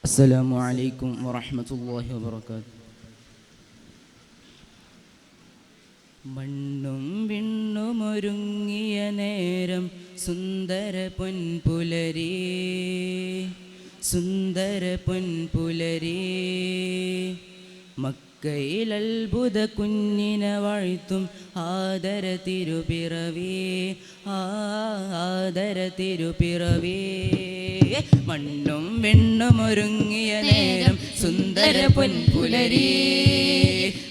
അസ്സലാമു അലൈക്കും വറഹ്മത്തുള്ളാഹി വബറകാതുഹു. മണ്ണും വിണ്ണും ഒരുങ്ങിയ നേരം സുന്ദര പൊൻപുലരി, സുന്ദര പൊൻപുലരി. മക്കയിൽ അത്ഭുത കുഞ്ഞിനെ വാഴ്ത്തും ആദര തിരുപിറവി, ആദര തിരുപിറവി. മണ്ണും വിണ്ണും ഒരുങ്ങിയ നേരം സുന്ദര പൊൻപുലരി,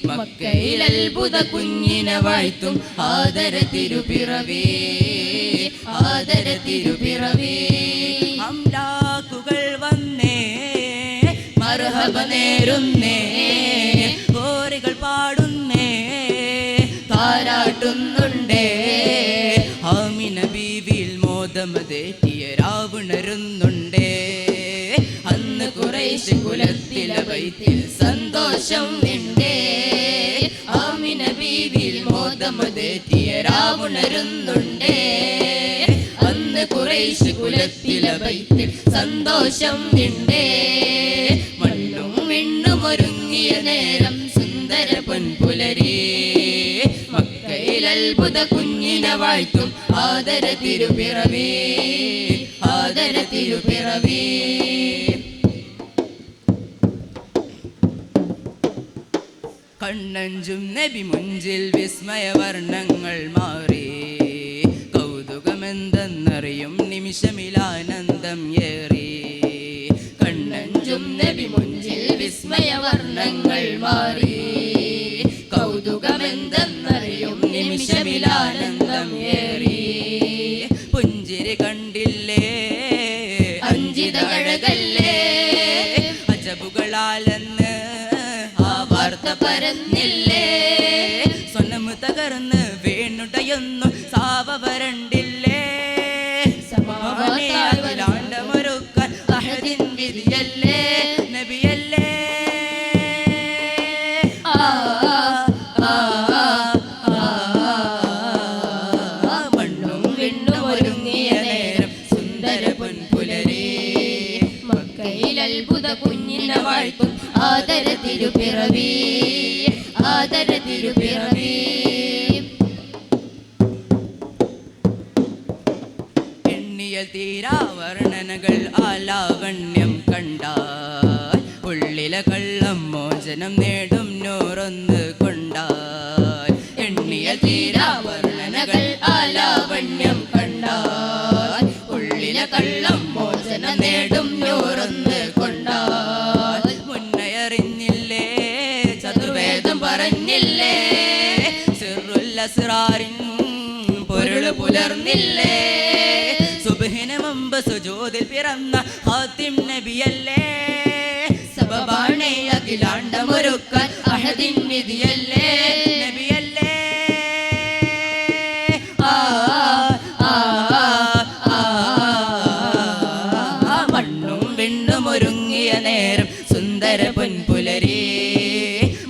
മക്കയിൽ അത്ഭുത കുഞ്ഞിനെ വാഴ്ത്തും ആദര തിരുപിറവി, ആദര തിരുപിറവി. അംലാക്കുകൾ വന്നേ മർഹബ നേരുന്നേ, കോറികൾ പാടുന്നേ താരാട്ടുന്നുണ്ടേ. ആമിന ബീവിയിൽ മോദമതേറ്റിയ രാവുണരുന്നുണ്ടേ. അന്ന് ഖുറൈശ് കുലത്തിലെ ബൈത്തിൽ സന്തോഷം ഉണ്ടേ. ആമിന ബീവിയിൽ മോദമതേറ്റിയ രാവുണരുന്നുണ്ടേ. അന്ന് ഖുറൈശ് കുലത്തിലെ ബൈത്തിൽ സന്തോഷം ഉണ്ടേ. മണ്ണും വിണ്ണും ഒരുങ്ങിയ നേരം സുന്ദര പൊൻപുലരി, മക്കയിൽ അത്ഭുത കുഞ്ഞിനെ വാഴ്ത്തും ആദര തിരുപിറവി, ആദര തിരുപിറവി. കണ്ണഞ്ചും നബി മുഞ്ചിൽ വിസ്മയവർണ്ണങ്ങൾ മാറി. കൗതുകമെന്തെന്നറിയും നിമിഷമിലാനന്ദം ഏറി. കണ്ണഞ്ചും നബി മുഞ്ചിൽ വിസ്മയവർണ്ണങ്ങൾ മാറി. കൗതുകമെന്തെന്നറിയും നിമിഷമിലാനന്ദം ഏറി. പുഞ്ചിരി കണ്ടില്ലേ അഞ്ചിത അഴകല്ലേ, അജബുകളാലെന്ന് ആ വാർത്ത പരന്നില്ലേ. സ്വനമു തകർന്ന് വീണുടയൊന്നു സാവ വരണ്ടില്ലേ. സമാധാനമൊരുക്കാൻ അഹദിൻ വിധിയല്ലേ നബിയല്ലേ. മണ്ണും വിണ്ണും ഒരുങ്ങിയ നേരം സുന്ദര പൊൻപുലരി, മക്കയിൽ അത്ഭുത കുഞ്ഞിനെ വാഴ്ത്തും ആദര തിരുപിറവി, ആദര തിരുപിറവി. എണ്ണിയൽ തീരാ വർണ്ണനകൾ ആലാവണ്യം കണ്ടാൽ, ഉള്ളിലെ കള്ളം മോചനം നേടും നൂറൊന്ന് കൊണ്ടാൽ. എണ്ണിയൽ തീരാ വർണ്ണനകൾ ആലാവണ്യം കണ്ടാൽ, ഉള്ളിലെ കള്ളം മോചനം നേടും നൂറൊന്ന് കൊണ്ടാൽ. മുന്നയറിഞ്ഞില്ലേ ചതുർവേദം പറഞ്ഞില്ലേ, സിറുൽ അസ്റാറിൻ പൊരുള് പുലർന്നില്ലേ. സുബ്ഹിന് മുമ്പ് സുജൂദിൽ പിറന്ന ഹാത്തിം നബിയല്ലേ. സബബാണേ അഖിലാണ്ടമൊരുക്കാൻ അഹദിൻ നിധിയല്ലേ നബിയല്ലേ. മണ്ണും വിണ്ണും ഒരുങ്ങിയ നേരം സുന്ദര പൊൻപുലരി,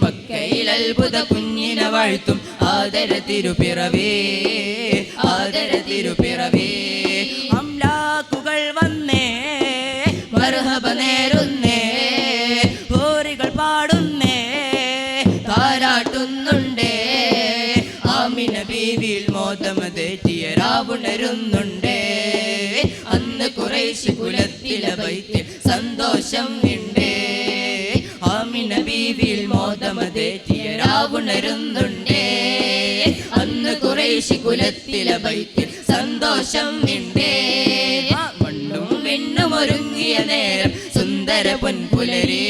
മക്കയിൽ അത്ഭുത കുഞ്ഞിനെ വാഴ്ത്തും ആദര തിരുപിറവി, ആദര തിരുപിറവി. അംലാക്കുകൾ വന്നേ മർഹബ നേരുന്നേ, കോറികൾ പാടുന്നേ താരാട്ടുന്നുണ്ടേ. ആമിന ബീവിയിൽ മോദമതേറ്റിയ രാവുണരുന്നുണ്ടേ. അന്ന് ഖുറൈശ് കുലത്തിലെ ബൈത്തിൽ സന്തോഷം ഉണ്ടേ. ആമിന ബീവിയിൽ മോദമതേറ്റിയ രാവുണരുന്നുണ്ടേ. അന്ന് ഖുറൈശ് കുലത്തിലെ ബൈത്തിൽ സന്തോഷം ഉണ്ടേ. മണ്ണും വിണ്ണും ഒരുങ്ങിയ നേരം സുന്ദര പൊൻപുലരി,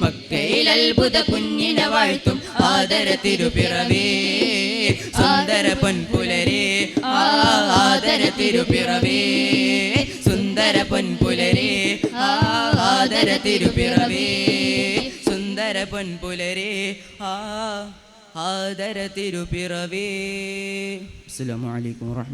മക്കയിൽ അത്ഭുത കുഞ്ഞിനെ വാഴ്ത്തും ആദര തിരുപിറവി, സുന്ദര പൊൻപുലരി, ആദര തിരുപിറവി. സുന്ദര പൊൻപുലരി, ആദര തിരുപിറവി. സുന്ദര പൊൻപുലരി, ആദര തിരുപിറവി. അസ്സലാമു അലൈക്കും വറഹ്മത്തുള്ളാഹി.